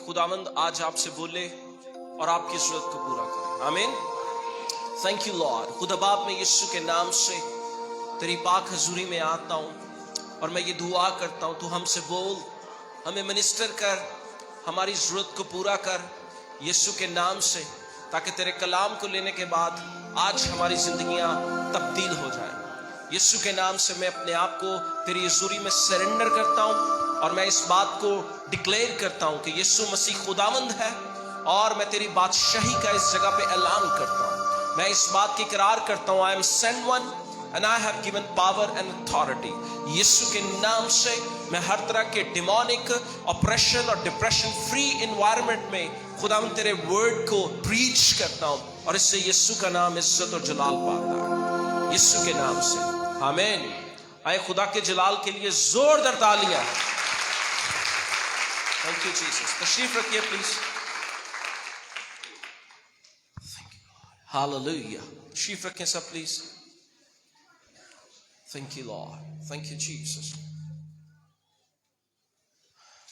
खुदावंद आज आपसे बोले और आपकी जरूरत को पूरा करे। आमीन। Thank you Lord. खुदा बाप मैं यीशु के नाम से तेरी पाक हजूरी में आता हूँ और मैं ये दुआ करता हूँ, तू हमसे बोल, हमें मिनिस्टर कर, हमारी जरूरत को पूरा कर यीशु के नाम से, ताकि तेरे कलाम को लेने के बाद आज हमारी जिंदगियां तब्दील हो जाए। यीशु के नाम से मैं अपने आप को तेरी हजूरी में सरेंडर करता हूँ और मैं इस बात को डिक्लेयर करता हूँ कि यीशु मसीह खुदावंद है और मैं तेरी बादशाही का इस जगह पे ऐलान करता हूँ। मैं इस बात की इकरार करता हूँ, I am sent one and I have given power and authority। Yeshu के नाम से मैं हर तरह के डिमोनिक ऑपरेशन और डिप्रेशन फ्री एनवायरनमेंट में खुदावंद तेरे वर्ड को प्रीच करता हूँ और इससे यीशु का नाम इज्जत और जलाल पाता है यीशु के नाम से। आमीन। आए खुदा के जलाल के लिए जोरदार तालियां। Thank you Jesus. तशरीफ रखिए प्लीज। हालेलुया। तशरीफ रखें सब please. Thank you, Lord. Thank you, Jesus.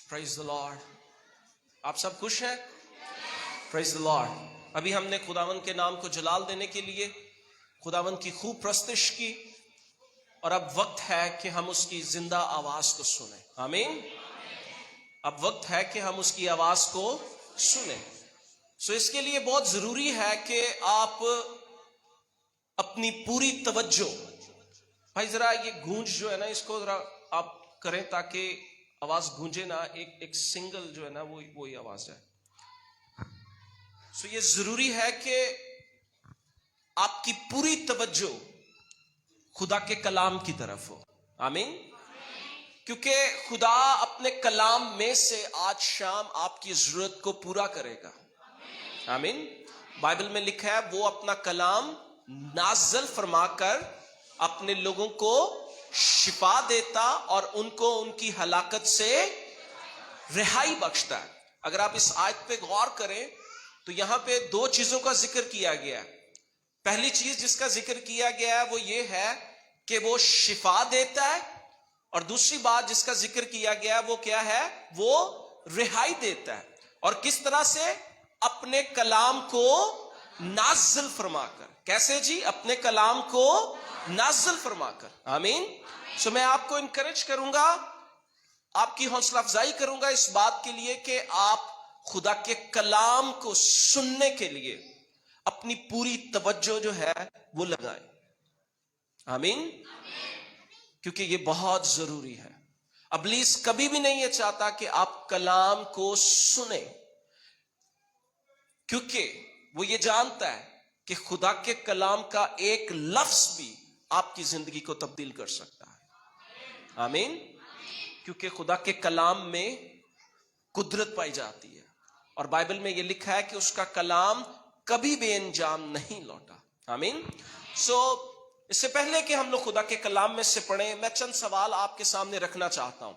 Praise the Lord. आप सब खुश हैं? Praise the Lord. अभी हमने खुदावंद के नाम को जलाल देने के लिए खुदावंद की खूब प्रस्तुति की और अब वक्त है कि हम उसकी जिंदा आवाज को सुने। आमीन। अब वक्त है कि हम उसकी आवाज को सुने। सो इसके लिए बहुत जरूरी है कि आप अपनी पूरी तवज्जो, भाई जरा ये गूंज जो है ना इसको जरा आप करें ताकि आवाज गूंजे ना, एक सिंगल जो है ना वो ही आवाज है। सो ये जरूरी है कि आपकी पूरी तवज्जो खुदा के कलाम की तरफ हो। आमीन। क्योंकि खुदा अपने कलाम में से आज शाम आपकी जरूरत को पूरा करेगा। आमीन। बाइबल में लिखा है वो अपना कलाम नाज़िल फरमाकर अपने लोगों को शिफा देता और उनको उनकी हलाकत से रिहाई बख्शता है। अगर आप इस आयत पे गौर करें तो यहां पे दो चीजों का जिक्र किया गया है। पहली चीज जिसका जिक्र किया गया है वो ये है कि वो शिफा देता है और दूसरी बात जिसका जिक्र किया गया है वो क्या है, वो रिहाई देता है। और किस तरह से? अपने कलाम को नाज़िल फरमाकर। कैसे जी? अपने कलाम को नाज़िल फरमाकर। आमीन। सो मैं आपको इनकरेज करूंगा, आपकी हौसला अफजाई करूंगा इस बात के लिए कि आप खुदा के कलाम को सुनने के लिए अपनी पूरी तवज्जो जो है वो लगाएं। आमीन। क्योंकि ये बहुत जरूरी है। इब्लीस कभी भी नहीं ये चाहता कि आप कलाम को सुने, क्योंकि वो ये जानता है कि खुदा के कलाम का एक लफ्ज भी आपकी जिंदगी को तब्दील कर सकता है। आमीन। क्योंकि खुदा के कलाम में कुदरत पाई जाती है और बाइबल में यह लिखा है कि उसका कलाम कभी बेअंजाम नहीं लौटा। आमीन। सो इससे पहले कि हम लोग खुदा के कलाम में से पढ़ें, मैं चंद सवाल आपके सामने रखना चाहता हूं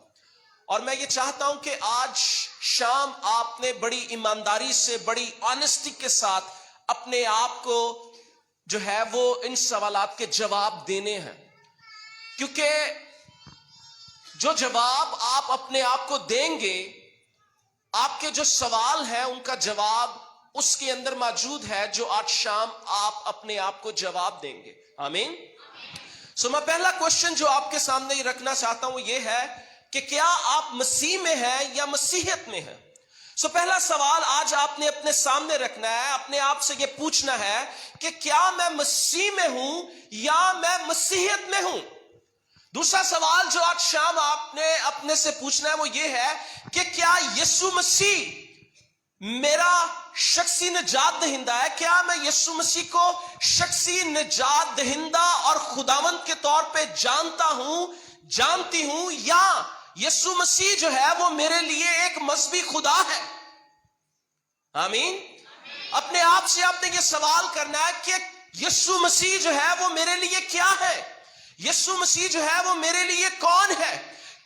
और मैं ये चाहता हूं कि आज शाम आपने बड़ी ईमानदारी से, बड़ी ऑनेस्टी के साथ अपने आप को जो है वो इन सवालात के जवाब देने हैं। क्योंकि जो जवाब आप अपने आप को देंगे, आपके जो सवाल हैं उनका जवाब उसके अंदर मौजूद है जो आज शाम आप अपने आप को जवाब देंगे। आमीन। सो मैं पहला क्वेश्चन जो आपके सामने रखना चाहता हूं ये है कि क्या आप मसीह में हैं या मसीहियत में हैं? सो पहला सवाल आज आपने अपने सामने रखना है, अपने आप से ये पूछना है कि क्या मैं मसीह में हूं या मैं मसीहियत में हूं। दूसरा सवाल जो आज शाम आपने अपने से पूछना है वो ये है कि क्या यीशु मसीह मेरा शख्सी निजात दहिंदा है? क्या मैं यीशु मसीह को शख्सी निजात दहिंदा और खुदावंद के तौर पे जानता हूं, जानती हूं, या यीशु मसीह जो है वो मेरे लिए एक मजहबी खुदा है? आमीन। अपने आप से आपने ये सवाल करना है कि यीशु मसीह जो है वो मेरे लिए क्या है, यीशु मसीह जो है वो मेरे लिए कौन है,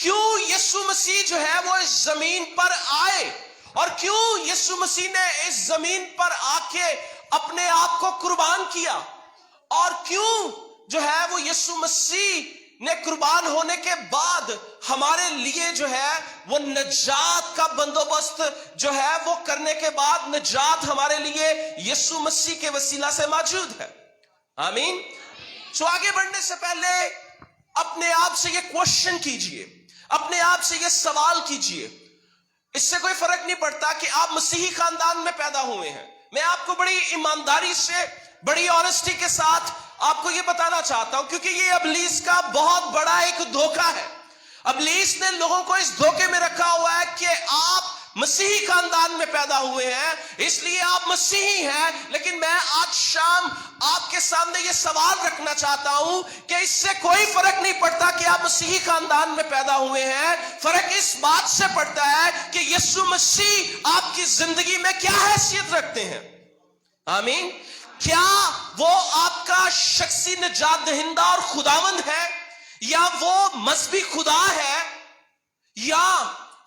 क्यों यीशु मसीह जो है वो इस जमीन पर आए और क्यों यीशु मसीह ने इस जमीन पर आके अपने आप को कुर्बान किया और क्यों जो है वो यीशु मसीह نے قربان ہونے کے بعد ہمارے لیے جو ہے وہ نجات کا بندوبست جو ہے وہ کرنے کے بعد نجات ہمارے لیے یسوع مسیح کے وسیلہ سے موجود ہے. آمین. سو آگے بڑھنے سے پہلے اپنے آپ سے یہ کوشچن کیجئے, اپنے آپ سے یہ سوال کیجئے. اس سے کوئی فرق نہیں پڑتا کہ آپ مسیحی خاندان میں پیدا ہوئے ہیں. میں آپ کو بڑی ایمانداری سے, بڑی آنےسٹی کے ساتھ آپ کو یہ بتانا چاہتا ہوں, کیونکہ یہ ابلیس کا بہت بڑا ایک دھوکہ ہے. ابلیس نے لوگوں کو اس دھوکے میں رکھا ہوا ہے کہ آپ مسیحی خاندان میں پیدا ہوئے ہیں, اس لیے آپ مسیحی ہیں. لیکن میں آج شام آپ کے سامنے یہ سوال رکھنا چاہتا ہوں کہ اس سے کوئی فرق نہیں پڑتا کہ آپ مسیحی خاندان میں پیدا ہوئے ہیں. فرق اس بات سے پڑتا ہے کہ یسوع مسیح آپ کی زندگی میں کیا حیثیت رکھتے ہیں. آمین. کیا وہ آپ کا شخصی نجات دہندہ اور خداوند ہے, یا وہ مذہبی خدا ہے, یا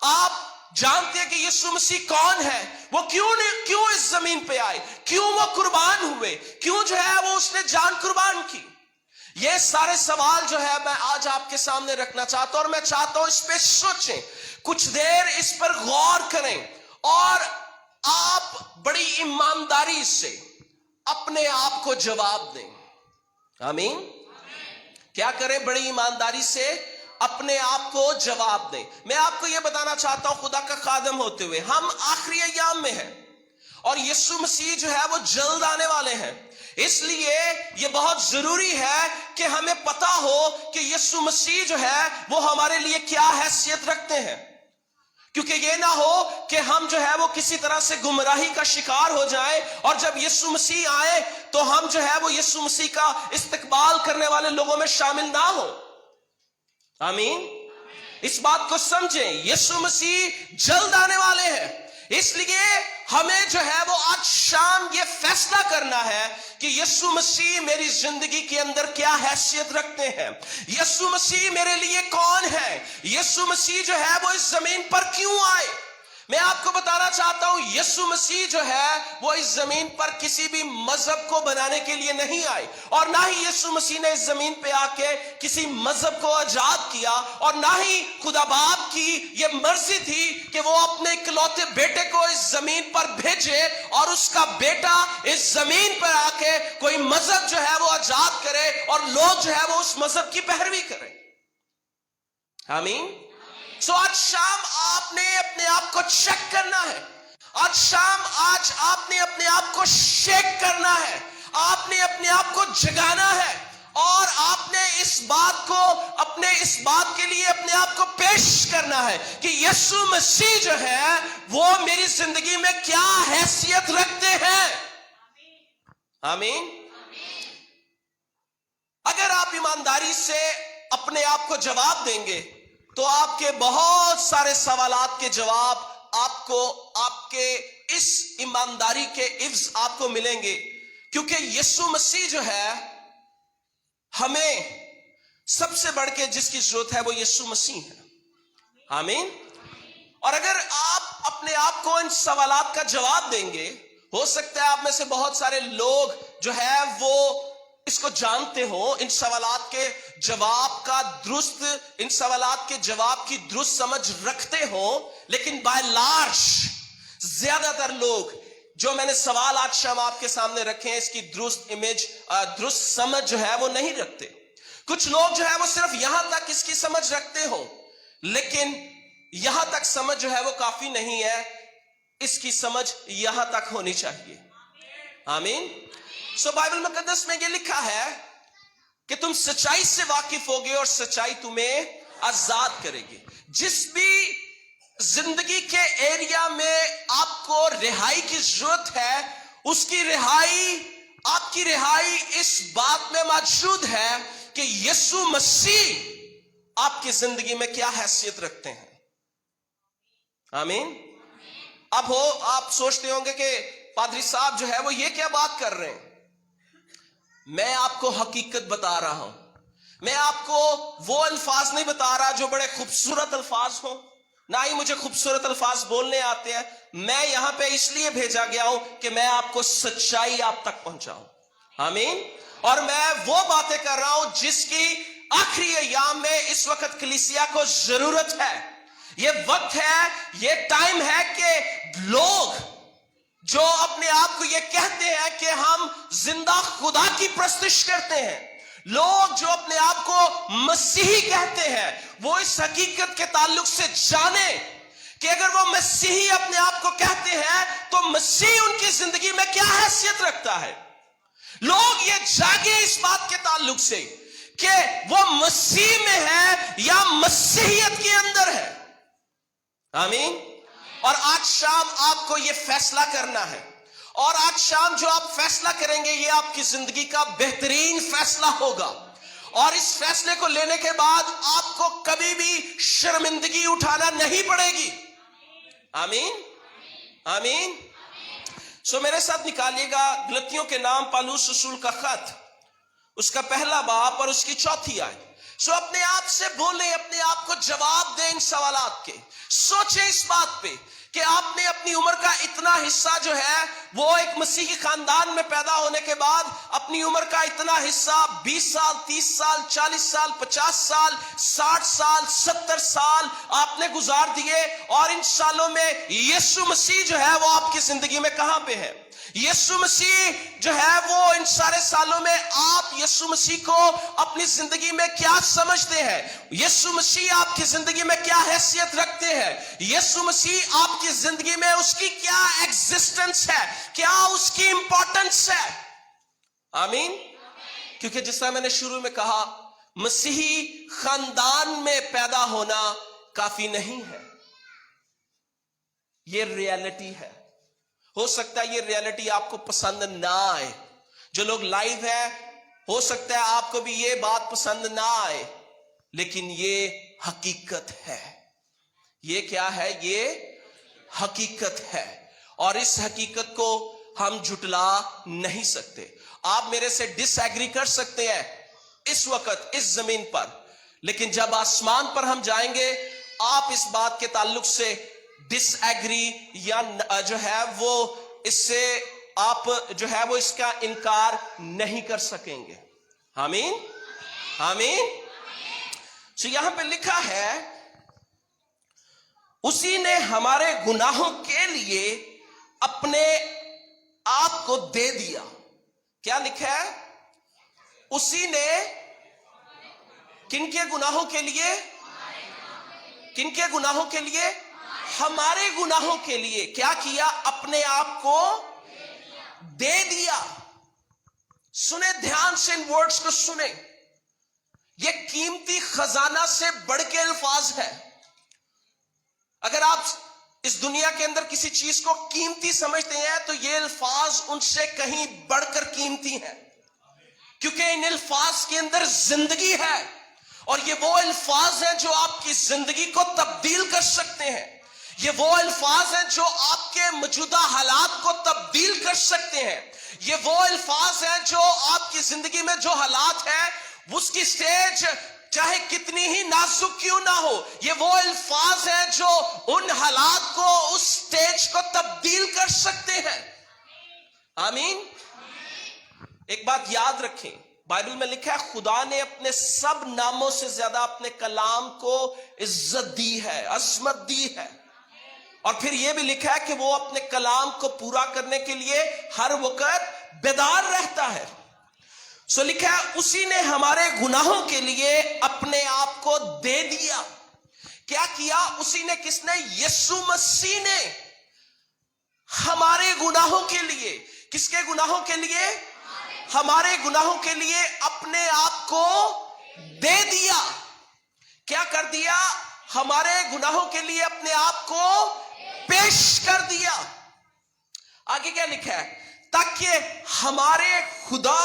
آپ جانتے ہیں کہ یسوع مسیح کون ہے, وہ کیوں اس زمین پہ آئے, کیوں وہ قربان ہوئے, کیوں جو ہے وہ اس نے جان قربان کی. یہ سارے سوال جو ہے میں آج آپ کے سامنے رکھنا چاہتا ہوں, اور میں چاہتا ہوں اس پہ سوچیں, کچھ دیر اس پر غور کریں, اور آپ بڑی ایمانداری سے اپنے آپ کو جواب دیں. آمین. کیا کریں؟ بڑی ایمانداری سے اپنے آپ کو جواب دیں. میں آپ کو یہ بتانا چاہتا ہوں, خدا کا خادم ہوتے ہوئے ہم آخری ایام میں ہیں, اور یسوع مسیح جو ہے وہ جلد آنے والے ہیں. اس لیے یہ بہت ضروری ہے کہ ہمیں پتا ہو کہ یسوع مسیح جو ہے وہ ہمارے لیے کیا حیثیت رکھتے ہیں, کیونکہ یہ نہ ہو کہ ہم جو ہے وہ کسی طرح سے گمراہی کا شکار ہو جائیں, اور جب یسوع مسیح آئے تو ہم جو ہے وہ یسوع مسیح کا استقبال کرنے والے لوگوں میں شامل نہ ہو. آمین. اس بات کو سمجھیں, یسوع مسیح جلد آنے والے ہیں. اس لیے ہمیں جو ہے وہ آج شام یہ فیصلہ کرنا ہے کہ یسوع مسیح میری زندگی کے اندر کیا حیثیت رکھتے ہیں, یسوع مسیح میرے لیے کون ہے, یسوع مسیح جو ہے وہ اس زمین پر کیوں آئے. میں آپ کو بتانا چاہتا ہوں, یسوع مسیح جو ہے وہ اس زمین پر کسی بھی مذہب کو بنانے کے لیے نہیں آئے, اور نہ ہی یسوع مسیح نے اس زمین پہ آ کے کسی مذہب کو ایجاد کیا, اور نہ ہی خدا باپ کی یہ مرضی تھی کہ وہ اپنے اکلوتے بیٹے کو اس زمین پر بھیجے, اور اس کا بیٹا اس زمین پر آ کے کوئی مذہب جو ہے وہ ایجاد کرے, اور لوگ جو ہے وہ اس مذہب کی پیروی کریں. آمین. سو آج شام آپ نے اپنے آپ کو چیک کرنا ہے, آج آپ نے اپنے آپ کو شیک کرنا ہے, آپ نے اپنے آپ کو جگانا ہے, اور آپ نے اس بات کے لیے اپنے آپ کو پیش کرنا ہے کہ یسوع مسیح جو ہے وہ میری زندگی میں کیا حیثیت رکھتے ہیں. آمین. اگر آپ ایمانداری سے اپنے آپ کو جواب دیں گے تو آپ کے بہت سارے سوالات کے جواب آپ کے اس ایمانداری کے عوض آپ کو ملیں گے, کیونکہ یسوع مسیح جو ہے ہمیں سب سے بڑھ کے جس کی ضرورت ہے وہ یسوع مسیح ہے. آمین. اور اگر آپ اپنے آپ کو ان سوالات کا جواب دیں گے, ہو سکتا ہے آپ میں سے بہت سارے لوگ جو ہے وہ اس کو جانتے ہو, ان سوالات کے جواب کی درست سمجھ رکھتے ہو, لیکن بائی لارج زیادہ تر لوگ جو میں نے سوال آج شام آپ کے سامنے رکھے ہیں اس کی درست سمجھ جو ہے وہ نہیں رکھتے. کچھ لوگ جو ہے وہ صرف یہاں تک اس کی سمجھ رکھتے ہو, لیکن یہاں تک سمجھ جو ہے وہ کافی نہیں ہے, اس کی سمجھ یہاں تک ہونی چاہیے. آمین. سو بائبل مقدس میں یہ لکھا ہے کہ تم سچائی سے واقف ہوگے اور سچائی تمہیں آزاد کرے گی. جس بھی زندگی کے ایریا میں آپ کو رہائی کی ضرورت ہے, اس کی آپ کی رہائی اس بات میں موجود ہے کہ یسوع مسیح آپ کی زندگی میں کیا حیثیت رکھتے ہیں. آمین. اب آپ سوچتے ہوں گے کہ پادری صاحب جو ہے وہ یہ کیا بات کر رہے ہیں. میں آپ کو حقیقت بتا رہا ہوں, میں آپ کو وہ الفاظ نہیں بتا رہا جو بڑے خوبصورت الفاظ ہوں, نہ ہی مجھے خوبصورت الفاظ بولنے آتے ہیں. میں یہاں پہ اس لیے بھیجا گیا ہوں کہ میں آپ کو سچائی آپ تک پہنچاؤں. آمین. اور میں وہ باتیں کر رہا ہوں جس کی आखिरी अय्याम में इस वक्त कलीसिया को जरूरत है। ये वक्त है, ये टाइम है कि लोग जो अपने आप को ये कहते हैं कि हम जिंदा खुदा की प्रस्तुति करते हैं, लोग जो अपने आप को मसीही कहते हैं, वो इस हकीकत के ताल्लुक से जाने कि अगर वो मसीही अपने आप को कहते हैं तो मसीह उनकी जिंदगी में क्या हैसियत रखता है। लोग ये जागे इस बात के ताल्लुक से कि वो मसीह में है या मसीहियत के अंदर है। आमीन। और आज शाम आपको ये फैसला करना है, और आज शाम जो आप फैसला करेंगे ये आपकी जिंदगी का बेहतरीन फैसला होगा। और इस फैसले को लेने के बाद आपको कभी भी शर्मिंदगी उठाना नहीं पड़ेगी। आमीन, आमीन। सो मेरे साथ निकालिएगा गलतियों के नाम पौलुस रसूल का खत, उसका पहला बाब और उसकी चौथी आयत। सो अपने आप से बोलें, अपने आप को जवाब दें इन सवालात के। सोचें इस बात पे कि आपने अपनी उम्र का इतना हिस्सा जो है वो एक मसीही खानदान में पैदा होने के बाद अपनी उम्र का इतना हिस्सा 20 साल, 30 साल, 40 साल, 50 साल, 60 साल, 70 साल आपने गुजार दिए। और इन सालों में यीशु मसीह जो है वो आपकी जिंदगी में कहां पे है? यीशु मसीह जो है वो इन सारे सालों में आप यीशु मसीह को अपनी जिंदगी में क्या समझते हैं? यीशु मसीह आपकी जिंदगी में क्या हैसियत रखते हैं? यीशु मसीह आपकी जिंदगी में उसकी क्या एग्जिस्टेंस है, क्या उसकी इंपॉर्टेंस है? आमीन। क्योंकि जिस तरह मैंने शुरू में कहा, मसीही खानदान में पैदा होना काफी नहीं है, ये रियलिटी है। हो सकता है ये रियलिटी आपको पसंद ना आए। जो लोग लाइव है, हो सकता है आपको भी ये बात पसंद ना आए, लेकिन ये हकीकत है। ये क्या है? ये हकीकत है, और इस हकीकत को हम झुटला नहीं सकते। आप मेरे से डिसएग्री कर सकते हैं इस वक्त इस जमीन पर, लेकिन जब आसमान पर हम जाएंगे आप इस बात के ताल्लुक से डिसएग्री या जो है वो इससे आप जो है वो इसका इनकार नहीं कर सकेंगे। आमीन, आमीन। तो यहां पे लिखा है, उसी ने हमारे गुनाहों के लिए अपने आप को दे दिया। क्या लिखा है? उसी ने किनके गुनाहों के लिए? किनके गुनाहों के लिए? हमारे गुनाहों के लिए क्या किया? अपने आप को दे दिया। सुने ध्यान से, इन वर्ड्स को सुने। ये कीमती खजाना से बढ़ के अल्फाज है। अगर आप इस दुनिया के अंदर किसी चीज को कीमती समझते हैं तो ये अल्फाज उनसे कहीं बढ़कर कीमती हैं, क्योंकि इन अल्फाज के अंदर जिंदगी है, और ये वो अल्फाज हैं जो आपकी जिंदगी को तब्दील कर सकते हैं। ये वो अल्फाज हैं जो आपके मौजूदा हालात को तब्दील कर सकते हैं। ये वो अल्फाज हैं जो आपकी जिंदगी में जो हालात है उसकी स्टेज चाहे कितनी ही नाजुक क्यों ना हो, ये वो अल्फाज हैं जो उन हालात को, उस स्टेज को तब्दील कर सकते हैं। आमीन। एक बात याद रखें, बाइबल में लिखा है खुदा ने अपने सब नामों से ज्यादा अपने कलाम को इज्जत दी है, अजमत दी है। और फिर यह भी लिखा है कि वो अपने कलाम को पूरा करने के लिए हर वक्त बेदार रहता है। सो लिखा है, उसी ने हमारे गुनाहों के लिए अपने आप को दे दिया। क्या किया? उसी ने, किसने? यीशु मसीह ने हमारे गुनाहों के लिए, किसके गुनाहों के लिए? हमारे गुनाहों के लिए अपने आप को दे दिया। क्या कर दिया? हमारे गुनाहों के लिए अपने आप को पेश कर दिया। आगे क्या लिखा है? ताकि हमारे खुदा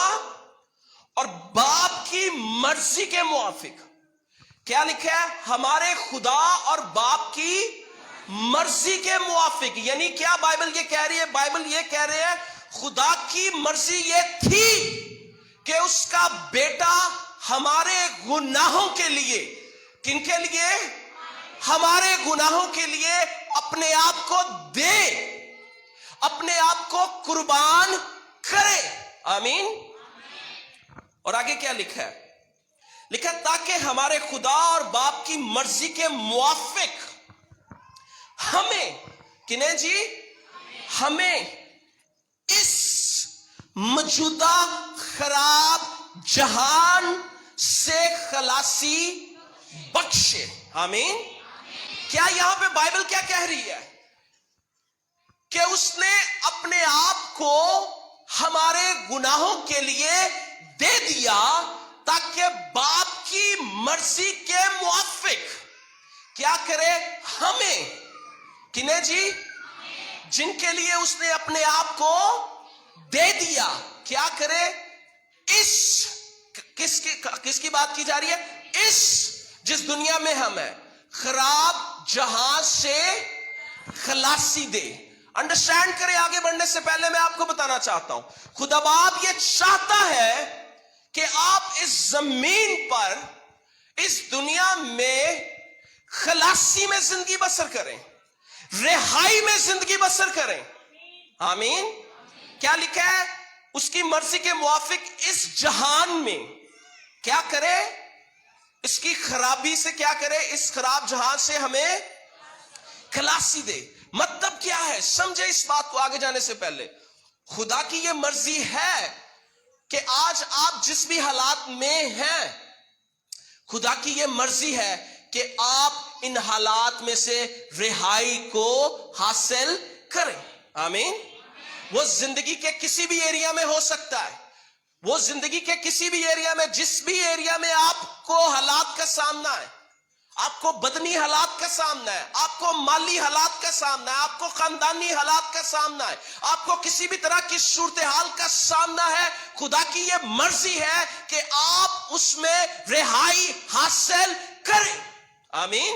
और बाप की मर्जी के मुआफिक, क्या लिखा है? हमारे खुदा और बाप की मर्जी के मुआफिक। यानी क्या बाइबल ये कह रही है? बाइबल ये कह रहे हैं खुदा की मर्जी ये थी कि उसका बेटा हमारे गुनाहों के लिए, किनके लिए? हमारे गुनाहों के लिए अपने आप को दे, अपने आप को कुर्बान करे। आमीन। और आगे क्या लिखा है? लिखा ताकि हमारे खुदा और बाप की मर्जी के मुआफिक हमें, किन्हें जी? हमें इस मौजूदा खराब जहान से खलासी बख्शे। आमीन। क्या यहां पे बाइबल क्या कह रही है? कि उसने अपने आप को हमारे गुनाहों के लिए दे दिया ताकि बाप की मर्जी के मुआफिक क्या करे? हमें, किन्हें जी? जिनके लिए उसने अपने आप को दे दिया, क्या करे? इस किसकी बात की जा रही है? इस जिस दुनिया में हम हैं, खराब जहां से खलासी दे। अंडरस्टैंड करें, आगे बढ़ने से पहले मैं आपको बताना चाहता हूं, खुदा बाप ये चाहता है कि आप इस जमीन पर, इस दुनिया में खलासी में जिंदगी बसर करें, रिहाई में जिंदगी बसर करें। आमीन। क्या लिखा है? उसकी मर्जी के मुआफिक इस जहान में क्या करे? इसकी खराबी से क्या करे? इस खराब जहान से हमें खलासी दे। मतलब क्या है? समझे इस बात को आगे जाने से पहले। खुदा की यह मर्जी है कि आज आप जिस भी हालात में हैं, खुदा की यह मर्जी है कि आप इन हालात में से रिहाई को हासिल करें। आमीन। वो जिंदगी के किसी भी एरिया में हो सकता है, वो जिंदगी के किसी भी एरिया में, जिस भी एरिया में आपको हालात का सामना है, आपको बदनी हालात का सामना है, आपको माली हालात का सामना है, आपको खानदानी हालात का सामना है, आपको किसी भी तरह की सूरत हाल का सामना है, खुदा की यह मर्जी है कि आप उसमें रिहाई हासिल करें। आमीन।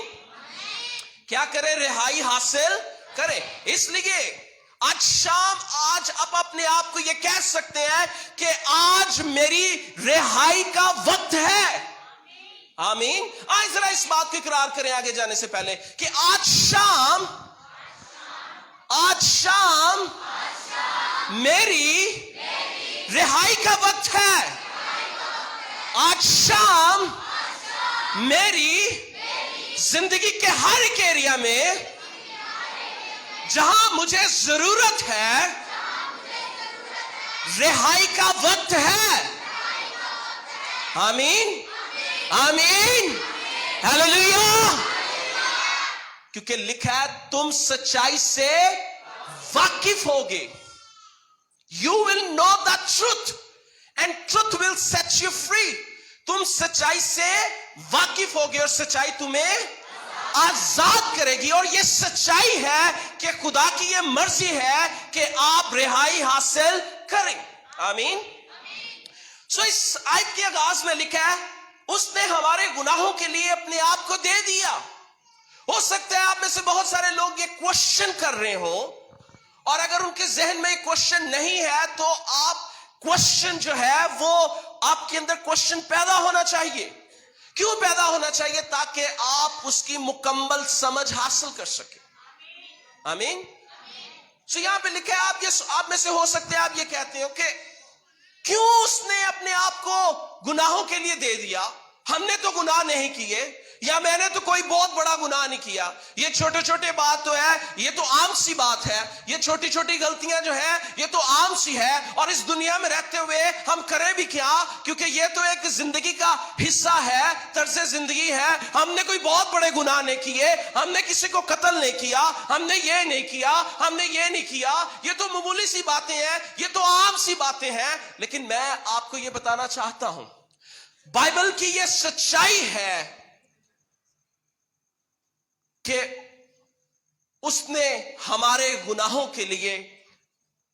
क्या करें? रिहाई हासिल करें। इसलिए आज शाम, आज आप अपने आप को यह कह सकते हैं कि आज मेरी रिहाई का वक्त है। आमीन। आज जरा इस बात को इकरार करें आगे जाने से पहले कि आज शाम मेरी रिहाई का वक्त है। आज शाम मेरी जिंदगी के हर एक एरिया में जहां मुझे जरूरत है, रिहाई का वक्त है। आमीन। आमीन। हालेलुया। क्योंकि लिखा है तुम सच्चाई से वाकिफ होगे। You will know the truth and truth will set you free. तुम सच्चाई से वाकिफ होगे और सच्चाई तुम्हें आजाद करेगी। और यह सच्चाई है कि खुदा की यह मर्जी है कि आप रिहाई हासिल करें। आमीन। सो इस आयत के आगाज में लिखा है उसने हमारे गुनाहों के लिए अपने आप को दे दिया। हो सकता है आप में से बहुत सारे लोग ये क्वेश्चन कर रहे हो, और अगर उनके जहन में क्वेश्चन नहीं है तो आप क्वेश्चन जो है वो आपके अंदर क्वेश्चन पैदा होना चाहिए। क्यों पैदा होना चाहिए? ताकि आप उसकी मुकम्मल समझ हासिल कर सके। आमीन। सो यहां पे लिखा है, आप में से हो सकते हैं आप ये कहते हो कि क्यों उसने अपने आप को गुनाहों के लिए दे दिया? हमने तो गुनाह नहीं किए, या मैंने तो कोई बहुत बड़ा गुनाह नहीं किया। ये छोटे छोटे बात तो है, ये तो आम सी बात है, ये छोटी छोटी गलतियां जो है ये तो आम सी है, और इस दुनिया में रहते हुए हम करें भी क्या? क्योंकि ये तो एक जिंदगी का हिस्सा है, तर्ज जिंदगी है। हमने कोई बहुत बड़े गुनाह नहीं किए, हमने किसी को कत्ल नहीं किया, हमने ये नहीं किया, हमने ये नहीं किया, ये तो मामूली सी बातें हैं, ये तो आम सी बातें हैं। लेकिन मैं आपको ये बताना चाहता हूं, बाइबल की ये सच्चाई है कि उसने हमारे गुनाहों के लिए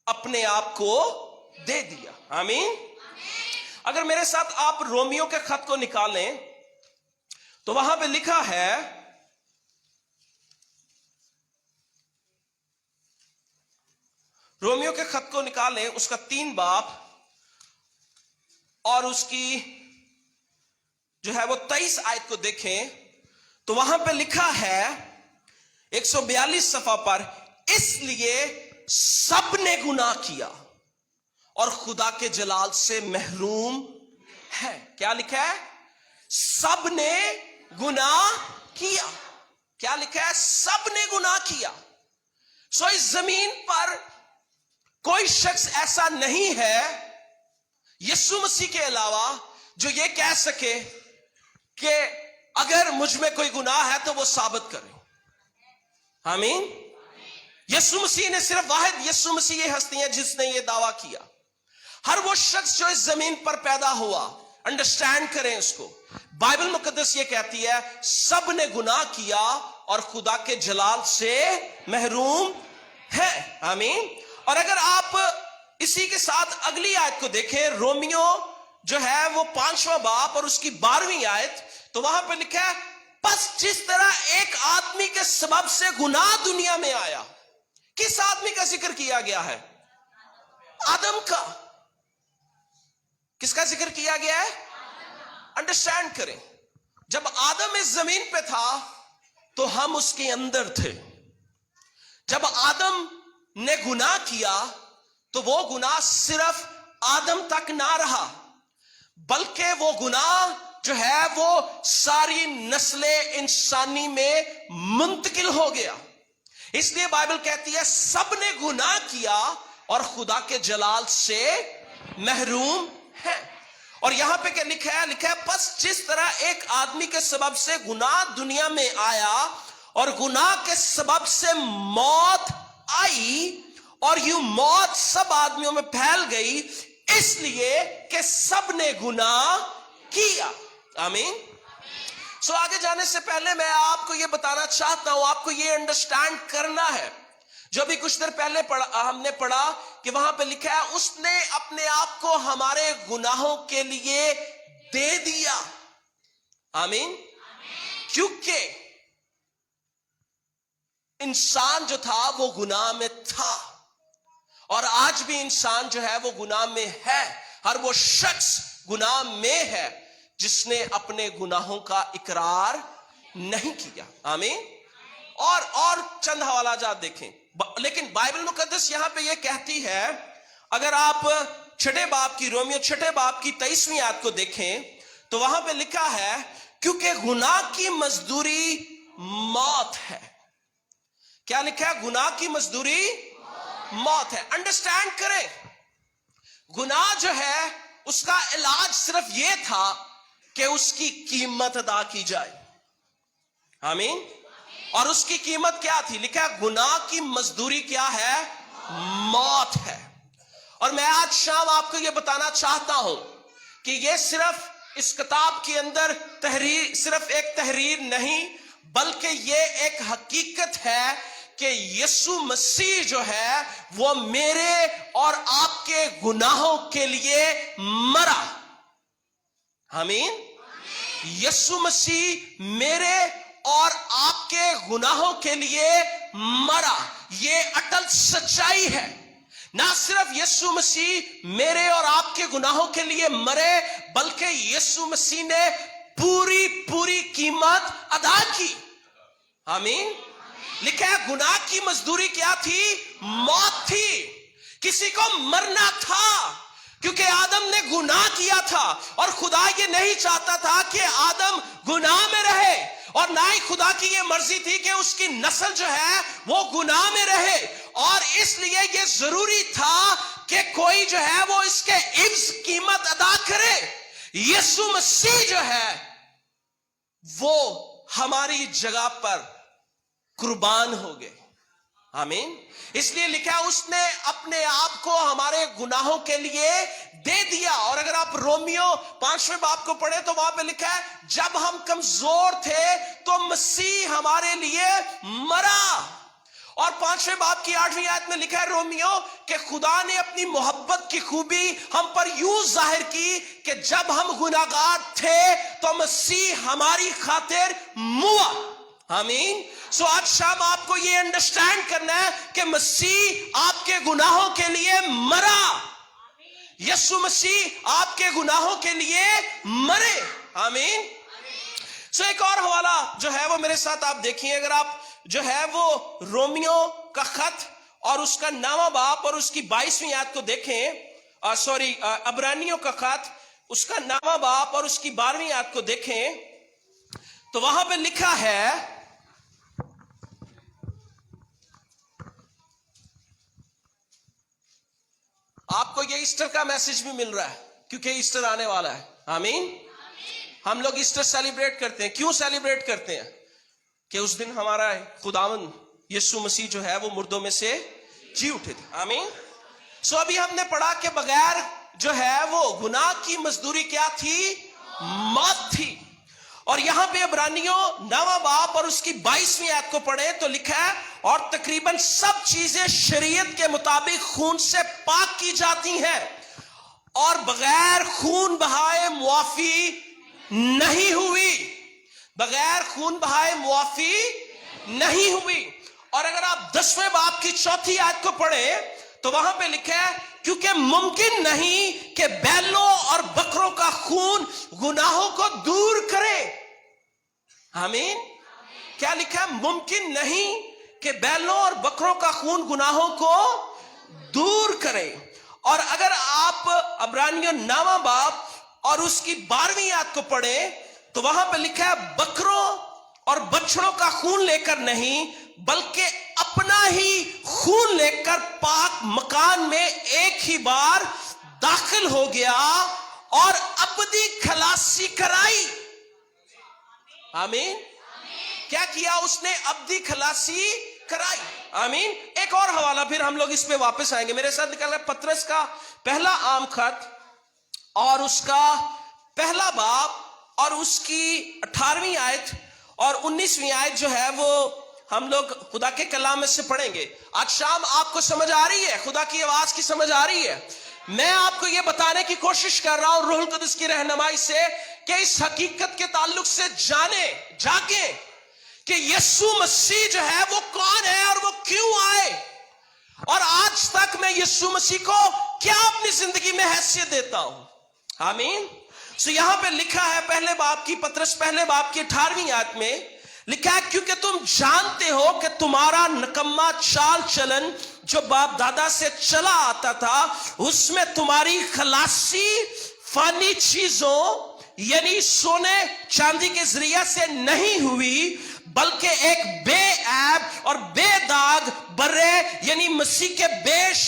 अपने आप को दे दिया। आमीन। अगर मेरे साथ आप रोमियो के खत को निकालें तो वहां पे लिखा है, रोमियो के खत को निकालें, उसका 3 बाब और उसकी जो है वो 23 आयत को देखें तो वहां पे लिखा है 142 सफा पर, इसलिए सबने गुनाह किया और खुदा के जलाल से महरूम है। क्या लिखा है? सब ने गुनाह किया। क्या लिखा है? सब ने गुनाह किया। सो इस जमीन पर कोई शख्स ऐसा नहीं है यीशु मसीह के अलावा जो ये कह सके कि अगर मुझ में कोई गुनाह है तो वो साबित करे। आमीन। यीशु मसीह ने, सिर्फ वाहिद यीशु मसीह ये हस्ती है जिसने ये दावा किया। हर वो शख्स जो इस जमीन पर पैदा हुआ, अंडरस्टैंड करें इसको, बाइबल मुकद्दस ये कहती है सब ने गुनाह किया और खुदा के जलाल से महरूम है। आमीन। और अगर आप इसी के साथ अगली आयत को देखें, रोमियो जो है वो 5वां बाब और उसकी 12वीं आयत, तो वहां पर लिखा है बस जिस तरह एक आदमी के सबब से गुनाह दुनिया में आया। किस आदमी का जिक्र किया गया है? आदम का। किसका जिक्र किया गया है? अंडरस्टैंड करें, जब आदम इस जमीन पे था तो हम उसके अंदर थे। जब आदम ने गुनाह किया तो वो गुनाह सिर्फ आदम तक ना रहा, बल्कि वो गुनाह जो है वो सारी नस्ले इंसानी में मुंतकिल हो गया। इसलिए बाइबल कहती है सब ने गुनाह किया और खुदा के जलाल से महरूम है। और यहां पे क्या लिखा है? लिखा है बस जिस तरह एक आदमी के सबब से गुनाह दुनिया में आया और गुनाह के सबब से मौत आई और यूं मौत सब आदमियों में फैल गई, इसलिए कि सब ने गुनाह किया। आमीन। सो आगे जाने से पहले मैं आपको यह बताना चाहता हूं, आपको यह अंडरस्टैंड करना है, जो भी कुछ देर पहले हमने पढ़ा कि वहां पे लिखा है उसने अपने आप को हमारे गुनाहों के लिए दे दिया। आमीन। क्योंकि इंसान जो था वो गुनाह में था और आज भी इंसान जो है वो गुनाह में है। हर वो शख्स गुनाह में है जिसने अपने गुनाहों का इकरार नहीं किया। आमीन। और चंद हवाला जात देखें, लेकिन बाइबल मुकद्दस यहां पे ये कहती है, अगर आप छठे बाब की, रोमियो छठे बाब की 23वीं आयत को देखें तो वहां पे लिखा है क्योंकि गुनाह की मजदूरी मौत है। क्या लिखा है? गुनाह की मजदूरी मौत है। अंडरस्टैंड करें, गुनाह जो है उसका इलाज सिर्फ यह था कि उसकी कीमत अदा की जाए। आमीन। और उसकी कीमत क्या थी? लिखा है गुनाह की मजदूरी क्या है? मौत है। और मैं आज शाम आपको यह बताना चाहता हूं कि यह सिर्फ इस किताब के अंदर तहरीर, सिर्फ एक तहरीर नहीं, बल्कि यह एक हकीकत है कि यीशु मसीह जो है वो मेरे और आपके गुनाहों के लिए मरा। आमीन। यीशु मसीह मेरे और आपके गुनाहों के लिए मरा। ये अटल सच्चाई है। ना सिर्फ यीशु मसीह मेरे और आपके गुनाहों के लिए मरे, बल्कि यीशु मसीह ने पूरी कीमत अदा की। आमीन। लिखा है गुनाह की मजदूरी क्या थी? मौत थी। किसी को मरना था क्योंकि आदम ने गुनाह किया था और खुदा ये नहीं चाहता था कि आदम गुनाह में रहे, और ना ही खुदा की ये मर्जी थी कि उसकी नस्ल जो है वो गुनाह में रहे। और इसलिए ये जरूरी था कि कोई जो है वो इसके इब्ज कीमत अदा करे। यीशु मसीह जो है वो हमारी जगह पर कुर्बान हो गए। आमीन। इसलिए लिखा उसने अपने आप को हमारे गुनाहों के लिए दे दिया। और अगर आप रोमियो 5वें बाब को पढ़े तो वहां पे लिखा है जब हम कमजोर थे तो मसीह हमारे लिए मरा। और 5वें बाब की 8वीं आयत में लिखा है रोमियो कि खुदा ने अपनी मोहब्बत की खूबी हम पर यूं जाहिर की कि जब हम गुनाहगार थे तो मसीह हमारी खातिर मुआ। आमीन। सो आज शाम आपको ये अंडरस्टैंड करना है कि मसीह आपके गुनाहों के लिए मरा। यीशु मसीह आपके गुनाहों के लिए मरे। आमीन। सो एक और हवाला जो है वो मेरे साथ आप देखिए, अगर आप जो है वो रोमियो का खत और उसका 9वां बाब और उसकी 22वीं आयत को देखें, अब्रानियों का खत اس کا 9واں باب اور اس کی 12ویں آیت کو دیکھیں تو وہاں پہ لکھا ہے، آپ کو یہ ایسٹر کا میسج بھی مل رہا ہے کیونکہ ایسٹر آنے والا ہے. آمین. ہم لوگ ایسٹر سیلیبریٹ کرتے ہیں. کیوں سیلیبریٹ کرتے ہیں؟ کہ اس دن ہمارا خداوند یسوع مسیح جو ہے وہ مردوں میں سے جی اٹھے تھے. آمین. سو ابھی ہم نے پڑھا کہ بغیر جو ہے وہ گناہ کی مزدوری کیا تھی؟ موت تھی. اور یہاں پہ عبرانیوں 9واں باب اور اس کی 22ویں آیت کو پڑھیں تو لکھا ہے، اور تقریباً سب چیزیں شریعت کے مطابق خون سے پاک کی جاتی ہیں اور بغیر خون بہائے معافی نہیں ہوئی. بغیر خون بہائے معافی نہیں ہوئی. اور اگر آپ 10ویں باب کی 4تھی آیت کو پڑھیں تو وہاں پہ لکھا ہے، کیونکہ ممکن نہیں کہ بیلوں اور بکروں کا خون گناہوں کو دور کرے. آمین. کیا لکھا ہے؟ ممکن نہیں کہ بیلوں اور بکروں کا خون گناہوں کو دور کرے. اور اگر آپ عبرانیوں 9واں باب اور اس کی 12ویں آیت کو پڑھیں تو وہاں پہ لکھا ہے، بکروں اور بچڑوں کا خون لے کر نہیں بلکہ اپنا ہی خون لے کر پاک مکان میں ایک ہی بار داخل ہو گیا اور ابدی خلاصی کرائی. آمین. کیا کیا اس نے؟ ابدی خلاصی کرائی. آمین. ایک اور حوالہ پھر ہم لوگ اس پہ واپس آئیں گے. میرے ساتھ نکل رہا ہے پطرس کا پہلا عام خط اور اس کا پہلا باب اور اس کی 18ویں آیت اور 19ویں آیت جو ہے وہ ہم لوگ خدا کے کلام میں سے پڑھیں گے. آج شام آپ کو سمجھ آ رہی ہے؟ خدا کی آواز کی سمجھ آ رہی ہے؟ میں آپ کو یہ بتانے کی کوشش کر رہا ہوں روح القدس کی رہنمائی سے کہ اس حقیقت کے تعلق سے جاگیں کہ یسوع مسیح جو ہے وہ کون ہے اور وہ کیوں آئے، اور آج تک میں یسوع مسیح کو کیا اپنی زندگی میں حیثیت دیتا ہوں. آمین. سو یہاں پہ لکھا ہے پہلے باب کی پطرس پہلے باب کی 18ویں آیت میں لکھا ہے، کیونکہ تم جانتے ہو کہ تمہارا نکما چال چلن جو باپ دادا سے چلا آتا تھا اس میں تمہاری خلاصی فانی چیزوں یعنی سونے چاندی کے ذریعے سے نہیں ہوئی بلکہ ایک بے عیب اور بے داغ برے یعنی مسیح کے بیش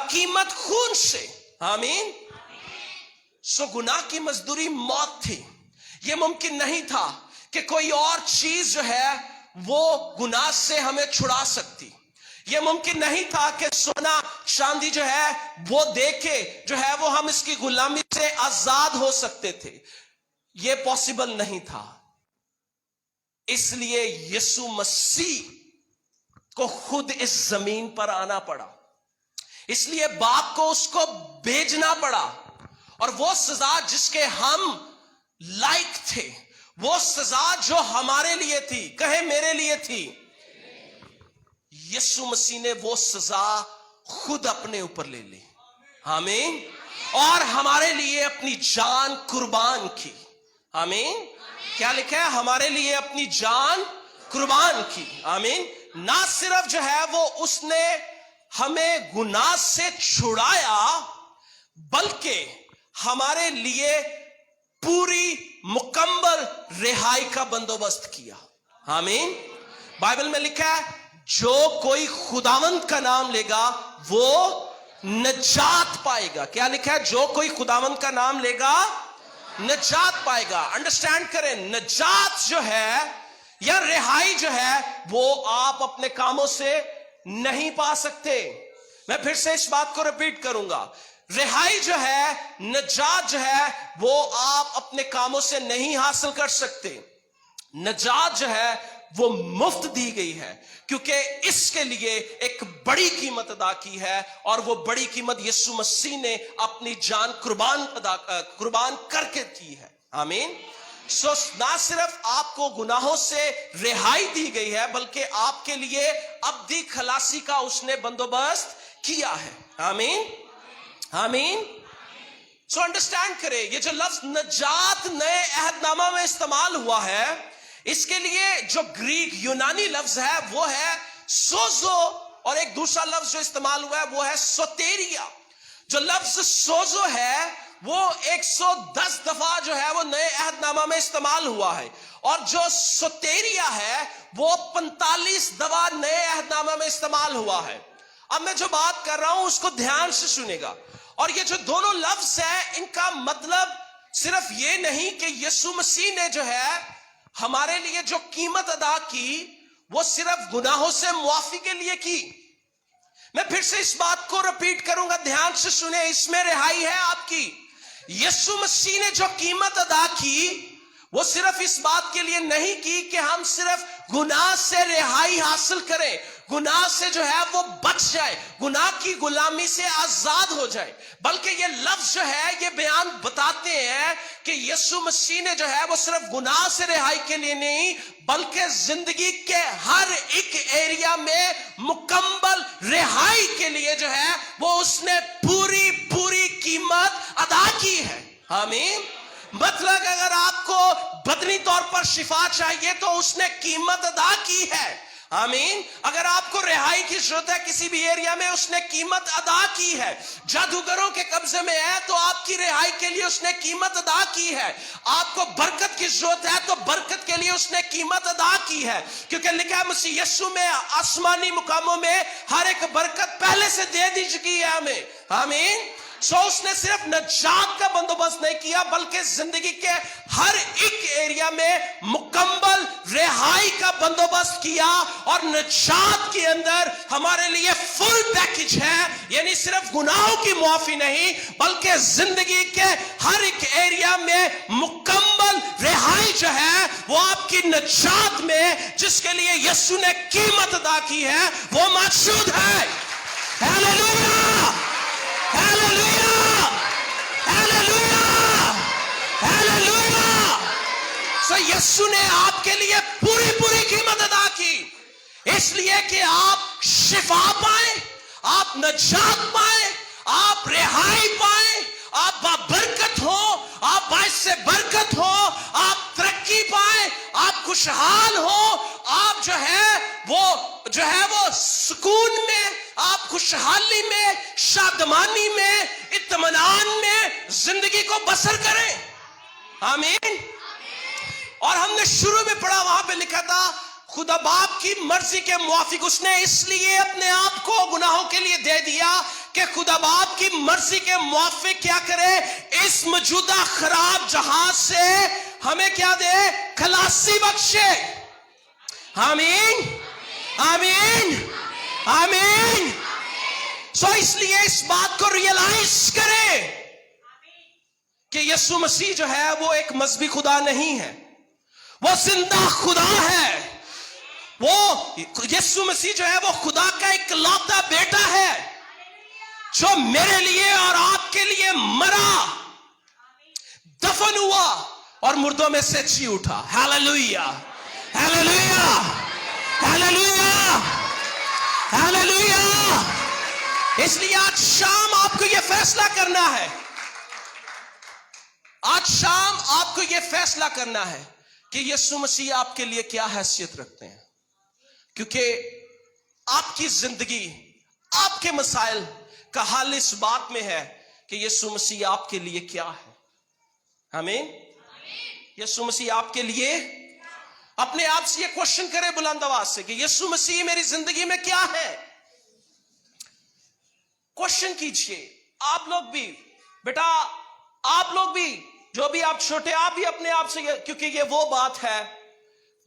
قیمت خون سے. آمین. سو گناہ کی مزدوری موت تھی. یہ ممکن نہیں تھا کہ کوئی اور چیز جو ہے وہ گناہ سے ہمیں چھڑا سکتی. یہ ممکن نہیں تھا کہ سونا چاندی جو ہے وہ دے کے جو ہے وہ ہم اس کی غلامی سے آزاد ہو سکتے تھے. یہ پاسبل نہیں تھا. اس لیے یسوع مسیح کو خود اس زمین پر آنا پڑا. اس لیے باپ کو اس کو بھیجنا پڑا. اور وہ سزا جس کے ہم لائق تھے، وہ سزا جو ہمارے لیے تھی، کہیں میرے لیے تھی، یسوع مسیح نے وہ سزا خود اپنے اوپر لے لی. آمین. اور ہمارے لیے اپنی جان قربان کی. آمین. کیا لکھا ہے؟ ہمارے لیے اپنی جان قربان کی. آمین. نہ صرف جو ہے وہ اس نے ہمیں گناہ سے چھڑایا بلکہ ہمارے لیے پوری مکمل رہائی کا بندوبست کیا. آمین. بائبل میں لکھا ہے، جو کوئی خداوند کا نام لے گا وہ نجات پائے گا. کیا لکھا ہے؟ جو کوئی خداوند کا نام لے گا نجات پائے گا. انڈرسٹینڈ کریں، نجات جو ہے یا رہائی جو ہے وہ آپ اپنے کاموں سے نہیں پا سکتے. میں پھر سے اس بات کو ریپیٹ کروں گا، رہائی جو ہے، نجات جو ہے وہ آپ اپنے کاموں سے نہیں حاصل کر سکتے. نجات جو ہے وہ مفت دی گئی ہے کیونکہ اس کے لیے ایک بڑی قیمت ادا کی ہے، اور وہ بڑی قیمت یسوع مسیح نے اپنی جان قربان کر کے کی ہے. آمین. سو نہ صرف آپ کو گناہوں سے رہائی دی گئی ہے بلکہ آپ کے لیے ابدی خلاصی کا اس نے بندوبست کیا ہے. آمین. آمین. سو انڈرسٹینڈ کرے، یہ جو لفظ نجات نئے عہد نامہ میں استعمال ہوا ہے، اس کے لیے جو گریک یونانی لفظ ہے وہ ہے سوزو، اور ایک دوسرا لفظ جو استعمال ہوا ہے وہ ہے سوتیریا. जो लफ्ज सोजो है वो 110 दफा जो है वो नए अहदनामा में इस्तेमाल हुआ है, और जो सोतेरिया है वो 45 दफा नए अहदनामा में इस्तेमाल हुआ है। अब मैं जो बात कर रहा हूं उसको ध्यान से सुनेगा। और ये जो दोनों लफ्ज है इनका मतलब सिर्फ ये नहीं कि यीशु मसीह ने जो है हमारे लिए जो कीमत अदा की वो सिर्फ गुनाहों से मुआफी के लिए की। मैं फिर से इस बात को रिपीट करूंगा, ध्यान से सुने, इसमें रिहाई है आपकी। यीशु मसीह ने जो कीमत अदा की वो सिर्फ इस बात के लिए नहीं की कि हम सिर्फ गुनाह से रिहाई हासिल करें, गुनाह से जो है वो बच जाए, गुनाह की गुलामी से आजाद हो जाए, बल्कि ये लफ्ज जो है ये बयान बताते हैं कि यीशु मसीह ने जो है वो सिर्फ गुनाह से रिहाई के लिए नहीं बल्कि जिंदगी के हर एक एरिया में मुकम्मल रिहाई के लिए जो है वो उसने पूरी पूरी कीमत अदा की है। आमीन। मतलब अगर आपको बदनी तौर पर शिफा चाहिए तो उसने कीमत अदा की है। आमीन। अगर आपको रिहाई की जरूरत है किसी भी एरिया में, उसने कीमत अदा की है। जादूगरों के कब्जे में है तो आपकी रिहाई के लिए उसने कीमत अदा की है। आपको बरकत की जरूरत है तो बरकत के लिए उसने कीमत अदा की है, क्योंकि लिखा है मसीह यीशु में आसमानी मुकामों में हर एक बरकत पहले से दे दी चुकी है हमें। आमीन। सो उसने सिर्फ नजात का बंदोबस्त नहीं किया बल्कि जिंदगी के हर एक एरिया में मुकम्मल रिहाई का बंदोबस्त किया, और नजात के अंदर हमारे लिए फुल पैकेज है, यानी सिर्फ गुनाहों की मुआफी नहीं बल्कि जिंदगी के हर एक एरिया में मुकम्मल रिहाई जो है वो आपकी नजात में, जिसके लिए यीशु ने कीमत अदा की है, वो मौजूद है। Hallelujah, hallelujah, hallelujah, hallelujah. सो यीशु ने आपके लिए पूरी पूरी कीमत अदा की, इसलिए कि आप शिफा पाए, आप नजात पाए, आप रिहाई पाए, आप बरकत हो, आप बाइस से बरकत हो, आप तरक्की पाए, आप खुशहाल हो, आप जो है वो सुकून में, आप खुशहाली में, शादमानी में, इत्मीनान में जिंदगी को बसर करें। आमीन। और हमने शुरू में पढ़ा, वहां पे लिखा था खुदा बाप की मर्जी के मुआफिक उसने इसलिए अपने आप को गुनाहों के लिए दे दिया कि खुदा बाप की मर्जी के मुआफिक क्या करे, इस मौजूदा खराब जहाज से हमें क्या दे, खलासी बख्शे। आमीन, आमीन, आमीन। सो इसलिए इस बात को रियलाइज करें कि यीशु मसीह जो है वो एक मजहबी खुदा नहीं है, वो जिंदा खुदा है। वो यीशु मसीह जो है वो खुदा का इकलौता बेटा है जो मेरे लिए और आपके लिए मरा, दफन हुआ और मुर्दों में से जी उठा। Hallelujah, hallelujah, hallelujah, hallelujah. इसलिए आज शाम आपको यह फैसला करना है, आज शाम आपको यह फैसला करना है कि यीशु मसीह आपके लिए क्या हैसियत रखते हैं, क्योंकि आपकी जिंदगी, आपके मसाइल का हल इस बात में है कि यीशु मसीह आपके लिए क्या है। आमीन। यीशु मसीह आपके लिए, अपने आप से ये क्वेश्चन करें बुलंद आवाज से कि यीशु मसीह मेरी जिंदगी में क्या है। क्वेश्चन कीजिए। आप लोग भी बेटा, आप लोग भी, जो भी आप छोटे, आप भी अपने आप से, क्योंकि ये वो बात है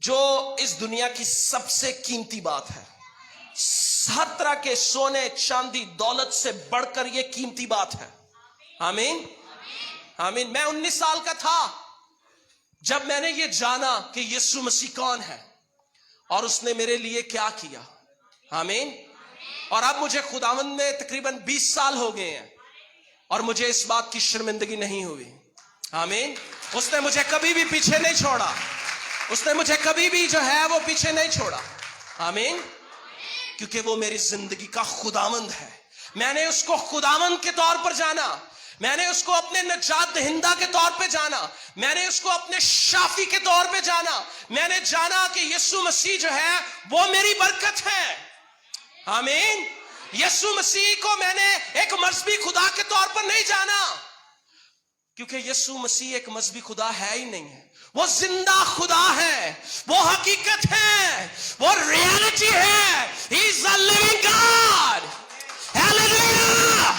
जो इस दुनिया की सबसे कीमती बात है। हर तरह के सोने चांदी दौलत से बढ़कर यह कीमती बात है। आमीन, आमीन। मैं 19 साल का था जब मैंने ये जाना कि यीशु मसीह कौन है और उसने मेरे लिए क्या किया। आमीन। और अब मुझे खुदावंद में तकरीबन 20 साल हो गए हैं और मुझे इस बात की शर्मिंदगी नहीं हुई। आमीन। उसने मुझे कभी भी पीछे नहीं छोड़ा, उसने मुझे कभी भी जो है वो पीछे नहीं छोड़ा। आमीन। क्योंकि वो मेरी जिंदगी का खुदावंद है। मैंने उसको खुदावंद के तौर पर जाना, मैंने उसको अपने नजात दहिंदा के तौर पे जाना, मैंने उसको अपने शाफी के तौर पे जाना। मैंने जाना कि यीशु मसीह जो है वो मेरी बरकत है। आमीन। यीशु मसीह को मैंने एक मजहबी खुदा के तौर पर नहीं जाना, क्योंकि यीशु मसीह एक मजहबी खुदा है ही नहीं है। वो जिंदा खुदा है, वो हकीकत है, वो रियलिटी है। He is a living God. Hallelujah,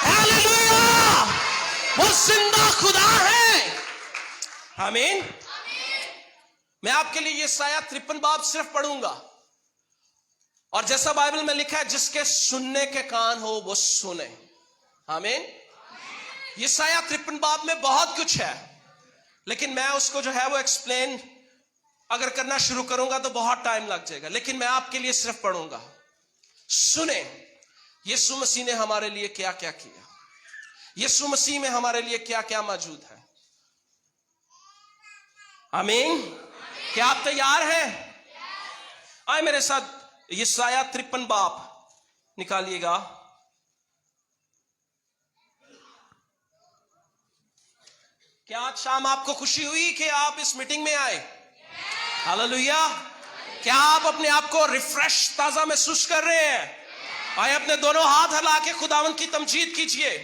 hallelujah. वो जिंदा खुदा है। आमीन। मैं आपके लिए यशायाह 53 बाब सिर्फ पढ़ूंगा, और जैसा बाइबल में लिखा है, जिसके सुनने के कान हो वो सुने। आमीन। यशायाह 53 बाब में बहुत कुछ है, लेकिन मैं उसको जो है वो एक्सप्लेन अगर करना शुरू करूंगा तो बहुत टाइम लग जाएगा, लेकिन मैं आपके लिए सिर्फ पढ़ूंगा। सुने यीशु मसीह ने हमारे लिए क्या क्या किया, यीशु मसीह में हमारे लिए क्या क्या मौजूद है। आमीन। क्या आप तैयार हैं? आए मेरे साथ यशायाह 53 बाब निकालिएगा। क्या आज शाम आपको खुशी हुई कि आप इस मीटिंग में आए? हालेलुया। क्या आप अपने आप को रिफ्रेश, ताजा महसूस कर रहे हैं? आए अपने दोनों हाथ हिला के खुदावंद की तमजीद कीजिए।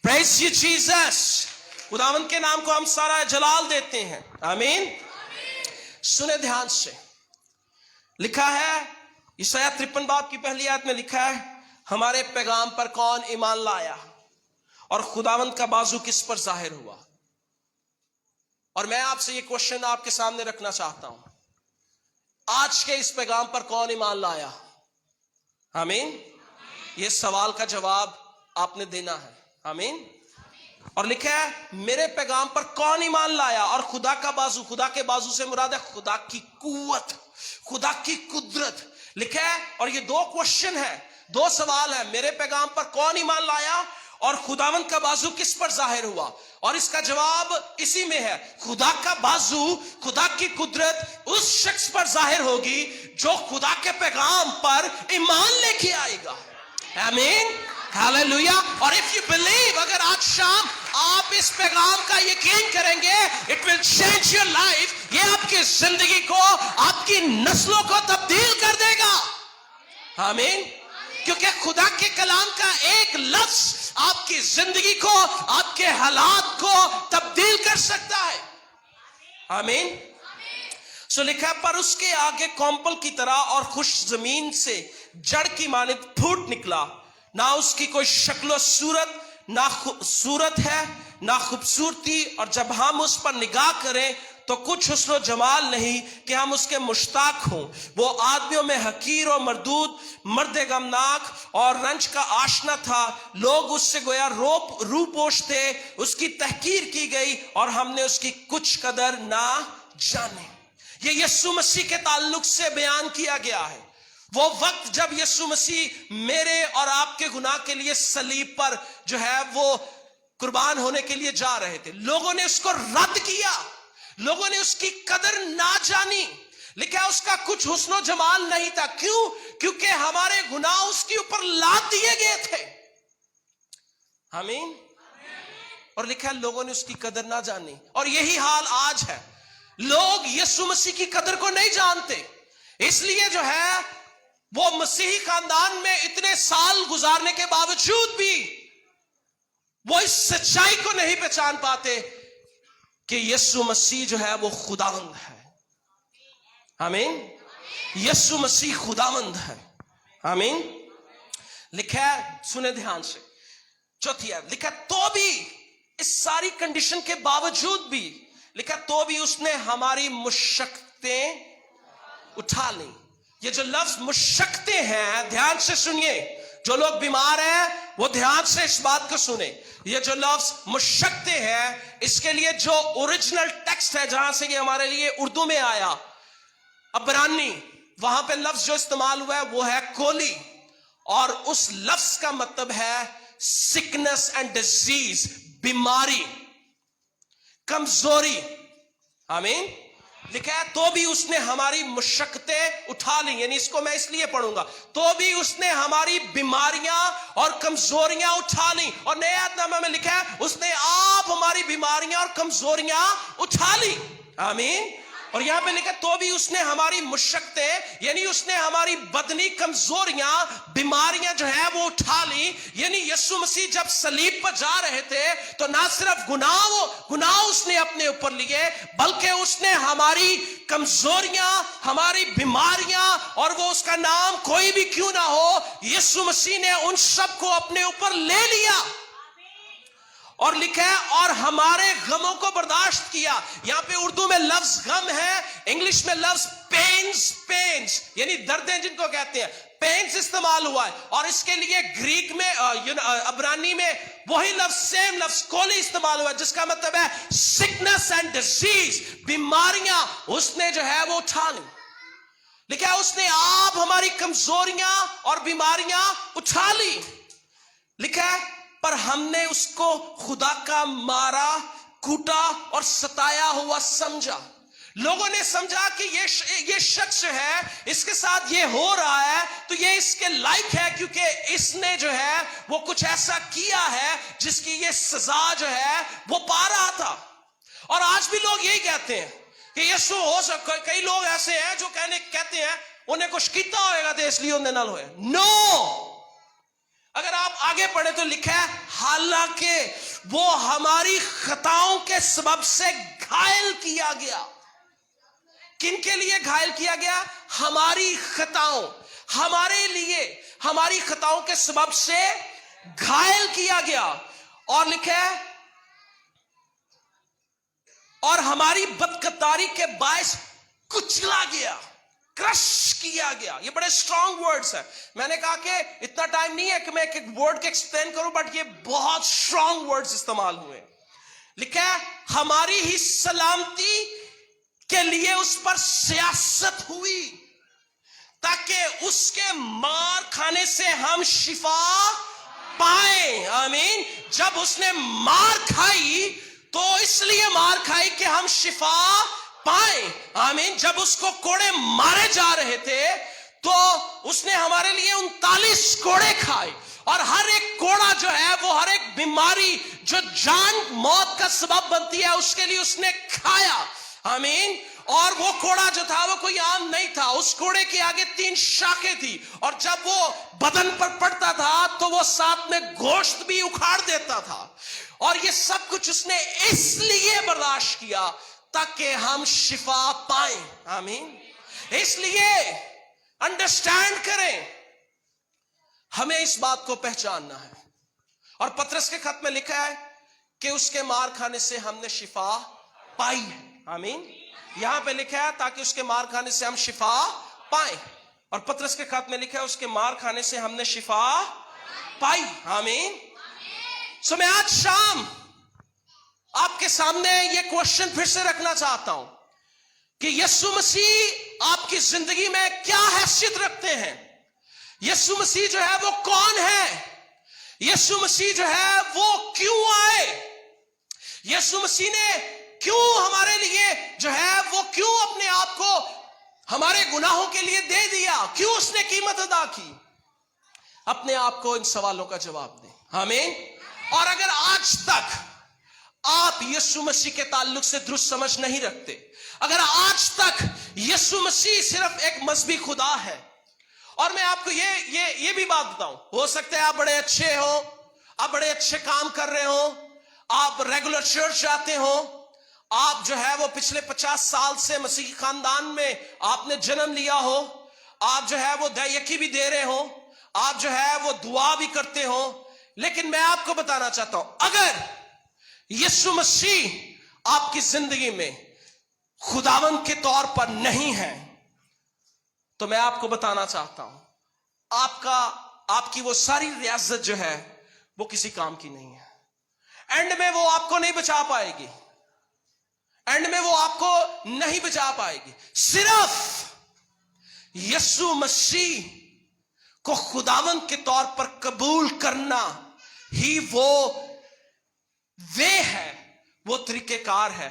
Praise you Jesus. खुदावंद के नाम को हम सारा जलाल देते हैं। आमीन। सुने ध्यान से, लिखा है यशायाह 53 बाब की पहली आयत में लिखा है, हमारे पैगाम पर कौन ईमान लाया और खुदावंद का बाजू किस पर जाहिर हुआ। और मैं आपसे ये क्वेश्चन आपके सामने रखना चाहता हूं, आज के इस पैगाम पर कौन ईमान लाया? आमीन। ये सवाल का जवाब आपने देना है। आमीन। और लिखा है मेरे पैगाम पर कौन ईमान लाया, और खुदा का बाजू, खुदा के बाजू से मुराद है खुदा की कुव्वत, खुदा की कुदरत। लिखा है, और ये दो क्वेश्चन है, दो सवाल है, मेरे पैगाम पर कौन ईमान लाया और खुदावंद का बाजू किस पर जाहिर हुआ। और इसका जवाब इसी में है, खुदा का बाजू, खुदा की कुदरत उस शख्स पर जाहिर होगी जो खुदा के पैगाम पर ईमान लेके आएगा। आमीन, हालेलुया। और इफ यू बिलीव, अगर आज शाम आप इस पैगाम का यकीन करेंगे, it will change your life. ये आपकी जिंदगी को, आपकी नस्लों को तब्दील कर देगा। आमीन। क्योंकि खुदा के कलाम का एक लफ्ज आपकी जिंदगी को, आपके हालात को तब्दील कर सकता है। आमीन। सो लिखा, पर उसके आगे कॉम्पल की तरह और खुश जमीन से जड़ की मानित फूट निकला, ना उसकी कोई शक्लो सूरत, ना सूरत है ना खूबसूरती, और जब हम उस पर निगाह करें तो कुछ हुस्न और जमाल नहीं कि हम उसके मुश्ताक हों। वो आदमियों में हकीर और मरदूद, मर्द गमनाक और रंज का आशना था। लोग उससे गोया रूपोश थे, उसकी तहकीर की गई और हमने उसकी कुछ कदर ना जाने। ये यीशु मसीह के ताल्लुक से बयान किया गया है। वो वक्त जब यीशु मसीह मेरे और आपके गुनाह के लिए सलीब पर जो है वो कुर्बान होने के लिए जा रहे थे, लोगों ने उसको रद्द किया, लोगों ने उसकी कदर ना जानी। लिखा उसका कुछ हुस्न जमाल नहीं था। क्यों? क्योंकि हमारे गुनाह उसके ऊपर लाद दिए गए थे। आमीन। और लिखा लोगों ने उसकी कदर ना जानी। और यही हाल आज है, लोग यीशु मसीह की कदर को नहीं जानते, इसलिए जो है वो मसीही खानदान में इतने साल गुजारने के बावजूद भी वो इस सच्चाई को नहीं पहचान पाते कि यीशु मसीह जो है वो खुदावंद है। आमीन। यीशु मसीह खुदावंद है। आमीन। लिखा है, सुने ध्यान से, चौथी आयत लिखा, तो भी इस सारी कंडीशन के बावजूद भी, लिखा तो भी उसने हमारी मुशक्कतें उठा ली। ये जो लफ्ज मुशक्कतें हैं, ध्यान से सुनिए, जो लोग बीमार हैं वो ध्यान से इस बात को सुने। ये जो लफ्ज मुशक्कतें हैं, इसके लिए जो ओरिजिनल टेक्स्ट है जहां से ये हमारे लिए उर्दू में आया, अबरानी, वहां पे लफ्ज जो इस्तेमाल हुआ है वो है कोली, और उस लफ्ज का मतलब है सिकनेस एंड डिजीज, बीमारी, कमजोरी। आमीन। लिखा है तो भी उसने हमारी मुशक्कतें उठा ली, यानी इसको मैं इसलिए पढ़ूंगा, तो भी उसने हमारी बीमारियां और कमजोरियां उठा ली। और नए आयतनामा में लिखा है उसने आप हमारी बीमारियां और कमजोरियां उठा ली। आमीन। اور یہاں پہ لکھا تو بھی اس نے ہماری مشقتیں یعنی اس نے ہماری بدنی کمزوریاں بیماریاں جو ہے وہ اٹھا لی. یعنی یسوع مسیح جب صلیب پر جا رہے تھے تو نہ صرف گناہ اس نے اپنے اوپر لیے بلکہ اس نے ہماری کمزوریاں ہماری بیماریاں اور وہ اس کا نام کوئی بھی کیوں نہ ہو یسوع مسیح نے ان سب کو اپنے اوپر لے لیا. اور لکھا ہے اور ہمارے غموں کو برداشت کیا. یہاں پہ اردو میں لفظ غم ہے, انگلش میں لفظ پینز یعنی دردیں جن کو کہتے ہیں پینز استعمال ہوا ہے. اور اس کے لیے گریک میں عبرانی میں وہی لفظ سیم لفظ کولی استعمال ہوا ہے جس کا مطلب ہے سکنس اینڈ ڈیزیز. بیماریاں اس نے جو ہے وہ اٹھا لی. لکھا ہے اس نے آپ ہماری کمزوریاں اور بیماریاں اٹھا لی. لکھا ہے پر ہم نے اس کو خدا کا مارا کوٹا اور ستایا ہوا سمجھا. لوگوں نے سمجھا کہ یہ شخص جو ہے اس کے ساتھ یہ ہو رہا ہے تو یہ اس کے لائق ہے کیونکہ اس نے جو ہے وہ کچھ ایسا کیا ہے جس کی یہ سزا جو ہے وہ پا رہا تھا. اور آج بھی لوگ یہی کہتے ہیں کہ یسوع ہو سکتا. کئی لوگ ایسے ہیں جو کہتے ہیں انہیں کچھ کیتا ہوئے گا تو اس لیے انہیں نہ ہوئے. نو, اگر آپ آگے پڑھیں تو لکھا ہے حالانکہ وہ ہماری خطاؤں کے سبب سے گھائل کیا گیا. کن کے لیے گھائل کیا گیا؟ ہماری خطاؤں, ہمارے لیے ہماری خطاؤں کے سبب سے گھائل کیا گیا. اور لکھا ہے اور ہماری بدکرداری کے باعث کچلا گیا, کرش کیا گیا. یہ بڑے اسٹرانگ ورڈز ہیں. میں نے کہا کہ اتنا ٹائم نہیں ہے کہ میں ایک ورڈ کے ایکسپلین کروں بٹ یہ بہت اسٹرانگ ورڈز استعمال ہوئے. لکھا ہے ہماری ہی سلامتی کے لیے اس پر سیاست ہوئی تاکہ اس کے مار کھانے سے ہم شفا پائیں. آمین. جب اس نے مار کھائی تو اس لیے مار کھائی کہ ہم شفا پائیں. آمین. جب اس کو کوڑے مارے جا رہے تھے تو اس نے ہمارے لیے 39 کوڑے کھائے اور ہر ایک کوڑا جو ہے وہ ہر ایک بیماری جو جان موت کا سبب بنتی ہے اس کے لیے اس نے کھایا. آمین. اور وہ کوڑا جو تھا وہ کوئی عام نہیں تھا. اس کوڑے کے آگے 3 شاخیں تھی اور جب وہ بدن پر پڑتا تھا تو وہ ساتھ میں گوشت بھی اکھاڑ دیتا تھا. اور یہ سب کچھ اس نے اس لیے برداشت کیا تاکہ ہم شفا پائیں. آمین. اس لیے انڈرسٹینڈ کریں, ہمیں اس بات کو پہچاننا ہے. اور پطرس کے خط میں لکھا ہے کہ اس کے مار کھانے سے ہم نے شفا پائی ہے. آمین. یہاں پہ لکھا ہے تاکہ اس کے مار کھانے سے ہم شفا پائیں. اور پطرس کے خط میں لکھا ہے اس کے مار کھانے سے ہم نے شفا پائی. آمین. سو میں آج شام آپ کے سامنے یہ کوشچن پھر سے رکھنا چاہتا ہوں کہ یسوع مسیح آپ کی زندگی میں کیا حیثیت رکھتے ہیں. یسوع مسیح جو ہے وہ کون ہے؟ یسوع مسیح جو ہے وہ کیوں آئے؟ یسوع مسیح نے کیوں ہمارے لیے جو ہے وہ کیوں اپنے آپ کو ہمارے گناہوں کے لیے دے دیا؟ کیوں اس نے قیمت ادا کی؟ اپنے آپ کو ان سوالوں کا جواب دیں. آمین. اور اگر آج تک آپ یسوع مسیح کے تعلق سے درست سمجھ نہیں رکھتے, اگر آج تک یسوع مسیح صرف ایک مذہبی خدا ہے, اور میں آپ کو یہ بھی بات بتاؤں, ہو سکتا ہے آپ بڑے اچھے ہوں, آپ بڑے اچھے کام کر رہے ہوں, آپ ریگولر چرچ جاتے ہوں, آپ جو ہے وہ پچھلے 50 سال سے مسیحی خاندان میں آپ نے جنم لیا ہو, آپ جو ہے وہ یکی بھی دے رہے ہوں, آپ جو ہے وہ دعا بھی کرتے ہوں, لیکن میں آپ کو بتانا چاہتا ہوں اگر یسوع مسیح آپ کی زندگی میں خداوند کے طور پر نہیں ہے تو میں آپ کو بتانا چاہتا ہوں آپ کی وہ ساری ریاست جو ہے وہ کسی کام کی نہیں ہے. اینڈ میں وہ آپ کو نہیں بچا پائے گی, اینڈ میں وہ آپ کو نہیں بچا پائے گی. صرف یسوع مسیح کو خداوند کے طور پر قبول کرنا ہی وہ ہے, وہ طریقہ کار ہے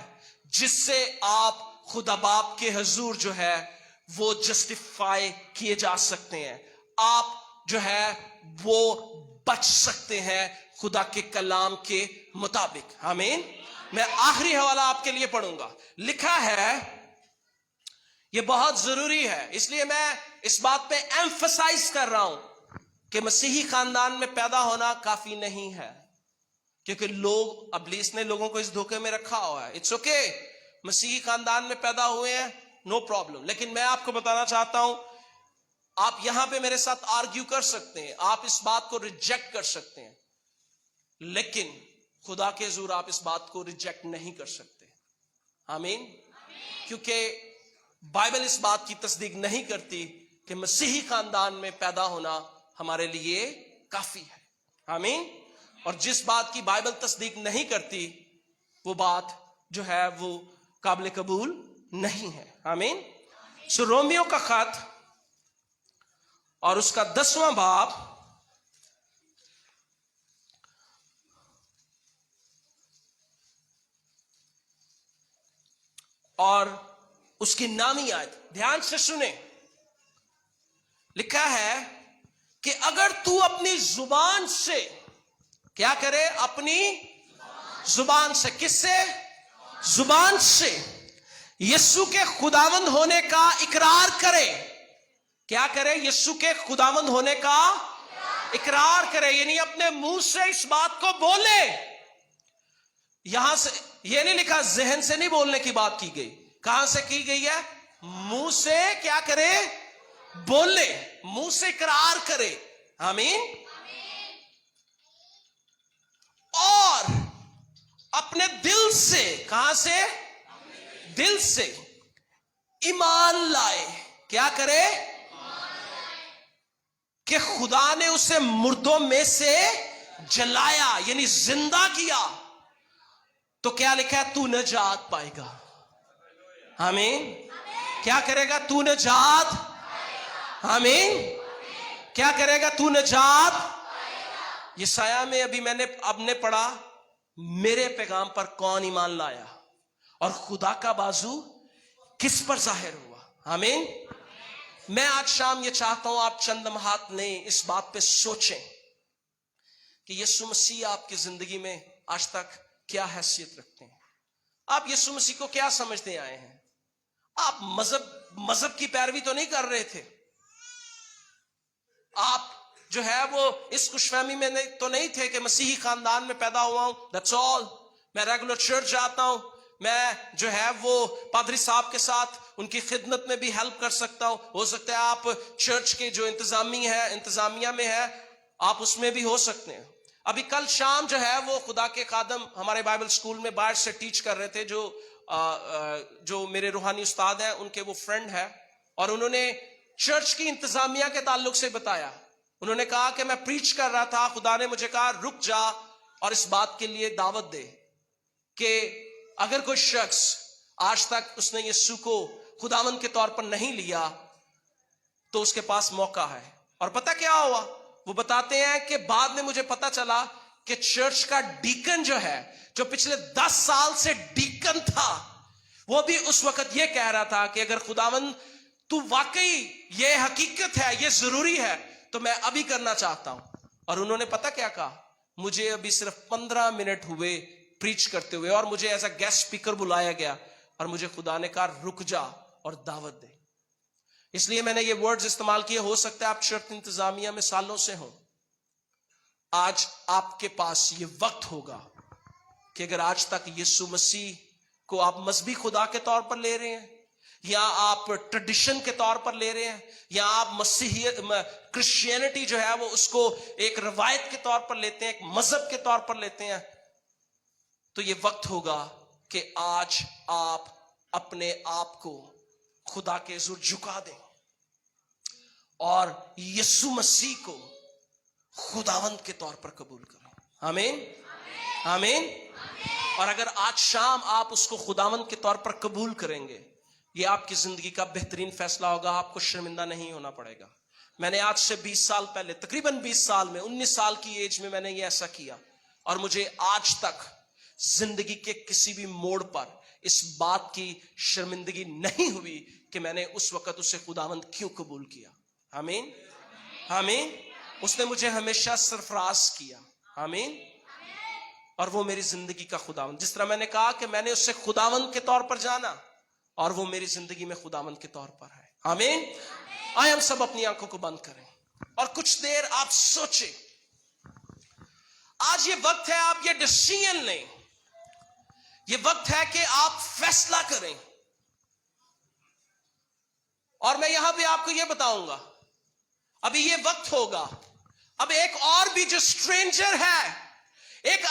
جس سے آپ خدا باپ کے حضور جو ہے وہ جسٹیفائی کیے جا سکتے ہیں. آپ جو ہے وہ بچ سکتے ہیں خدا کے کلام کے مطابق. آمین. میں آخری حوالہ آپ کے لیے پڑھوں گا. لکھا ہے یہ بہت ضروری ہے. اس لیے میں اس بات پہ ایمفسائز کر رہا ہوں کہ مسیحی خاندان میں پیدا ہونا کافی نہیں ہے, کیونکہ لوگ, ابلیس نے لوگوں کو اس دھوکے میں رکھا ہوا ہے. اٹس اوکے, مسیحی خاندان میں پیدا ہوئے ہیں, نو پرابلم. لیکن میں آپ کو بتانا چاہتا ہوں, آپ یہاں پہ میرے ساتھ آرگیو کر سکتے ہیں, آپ اس بات کو ریجیکٹ کر سکتے ہیں, لیکن خدا کے حضور آپ اس بات کو ریجیکٹ نہیں کر سکتے. آمین. کیونکہ بائبل اس بات کی تصدیق نہیں کرتی کہ مسیحی خاندان میں پیدا ہونا ہمارے لیے کافی ہے. آمین. اور جس بات کی بائبل تصدیق نہیں کرتی وہ بات جو ہے وہ قابل قبول نہیں ہے. آمین. سو رومیو کا خط اور اس کا 10واں باب اور اس کی نامی آیت دھیان سے سنیں. لکھا ہے کہ اگر تو اپنی زبان سے کیا کرے, اپنی زبان سے, کس سے؟ زبان سے یسوع کے خداوند ہونے کا اقرار کرے. کیا کرے؟ یسوع کے خداوند ہونے کا اقرار کرے, یعنی اپنے منہ سے اس بات کو بولے. یہاں سے یہ نہیں لکھا, ذہن سے نہیں بولنے کی بات کی گئی. کہاں سے کی گئی ہے؟ منہ سے کیا کرے؟ بولے, منہ سے اقرار کرے. آمین. اور اپنے دل سے, کہاں سے؟ دل سے ایمان لائے. کیا کرے؟ کہ خدا نے اسے مردوں میں سے جلایا, یعنی زندہ کیا. تو کیا لکھا ہے؟ تو نجات پائے گا. آمین. کیا کرے گا؟ تو نجات. آمین. کیا کرے گا؟ تو نجات. یسایہ میں اب نے پڑھا, میرے پیغام پر کون ایمان لایا اور خدا کا بازو کس پر ظاہر ہوا. آمین. میں آج شام یہ چاہتا ہوں آپ چند لمحات لیں, اس بات پہ سوچیں کہ یسوع مسیح آپ کی زندگی میں آج تک کیا حیثیت رکھتے ہیں. آپ یسوع مسیح کو کیا سمجھتے آئے ہیں؟ آپ مذہب کی پیروی تو نہیں کر رہے تھے. آپ جو ہے وہ اس خوش فہمی میں تو نہیں تھے کہ مسیحی خاندان میں پیدا ہوا ہوں, دیٹس آل, میں ریگولر چرچ جاتا ہوں, میں جو ہے وہ پادری صاحب کے ساتھ ان کی خدمت میں بھی ہیلپ کر سکتا ہوں. ہو سکتا ہے آپ چرچ کے جو انتظامیہ میں ہے آپ اس میں بھی ہو سکتے ہیں. ابھی کل شام جو ہے وہ خدا کے خادم ہمارے بائبل سکول میں باہر سے ٹیچ کر رہے تھے, جو میرے روحانی استاد ہیں, ان کے وہ فرینڈ ہے, اور انہوں نے چرچ کی انتظامیہ کے تعلق سے بتایا. انہوں نے کہا کہ میں پریچ کر رہا تھا, خدا نے مجھے کہا رک جا اور اس بات کے لیے دعوت دے کہ اگر کوئی شخص آج تک اس نے یسوع کو خداوند کے طور پر نہیں لیا تو اس کے پاس موقع ہے. اور پتہ کیا ہوا؟ وہ بتاتے ہیں کہ بعد میں مجھے پتا چلا کہ چرچ کا ڈیکن جو ہے, جو پچھلے 10 سال سے ڈیکن تھا, وہ بھی اس وقت یہ کہہ رہا تھا کہ اگر خداوند تو واقعی یہ حقیقت ہے, یہ ضروری ہے, تو میں ابھی کرنا چاہتا ہوں. اور انہوں نے پتہ کیا کہا؟ مجھے ابھی صرف 15 منٹ ہوئے پریچ کرتے ہوئے, اور مجھے ایز اے گیسٹ اسپیکر بلایا گیا, اور مجھے خدا نے کہا رک جا اور دعوت دے. اس لیے میں نے یہ ورڈز استعمال کیے. ہو سکتا ہے آپ چرچ انتظامیہ میں سالوں سے ہوں, آج آپ کے پاس یہ وقت ہوگا کہ اگر آج تک یسوع مسیح کو آپ مذہبی خدا کے طور پر لے رہے ہیں, یا آپ ٹریڈیشن کے طور پر لے رہے ہیں, یا آپ مسیحیت کرسچینٹی جو ہے وہ اس کو ایک روایت کے طور پر لیتے ہیں, ایک مذہب کے طور پر لیتے ہیں, تو یہ وقت ہوگا کہ آج آپ اپنے آپ کو خدا کے حضور جھکا دیں اور یسوع مسیح کو خداوند کے طور پر قبول کریں. آمین. آمین. اور اگر آج شام آپ اس کو خداوند کے طور پر قبول کریں گے, یہ آپ کی زندگی کا بہترین فیصلہ ہوگا. آپ کو شرمندہ نہیں ہونا پڑے گا. میں نے آج سے 20 سال پہلے, تقریباً 20 سال میں, 19 سال کی ایج میں نے یہ ایسا کیا, اور مجھے آج تک زندگی کے کسی بھی موڑ پر اس بات کی شرمندگی نہیں ہوئی کہ میں نے اس وقت اسے خداوند کیوں قبول کیا. آمین. آمین. اس نے مجھے ہمیشہ سرفراز کیا. آمین. اور وہ میری زندگی کا خداوند, جس طرح میں نے کہا کہ میں نے اسے خداوند کے طور پر جانا, اور وہ میری زندگی میں خداوند کے طور پر ہے. آمین. آئے ہم سب اپنی آنکھوں کو بند کریں اور کچھ دیر آپ سوچیں. آج یہ وقت ہے آپ یہ ڈیسیژن لیں. یہ وقت ہے کہ آپ فیصلہ کریں. اور میں یہاں پہ آپ کو یہ بتاؤں گا, ابھی یہ وقت ہوگا, اب ایک اور بھی جو اسٹرینجر ہے, ایک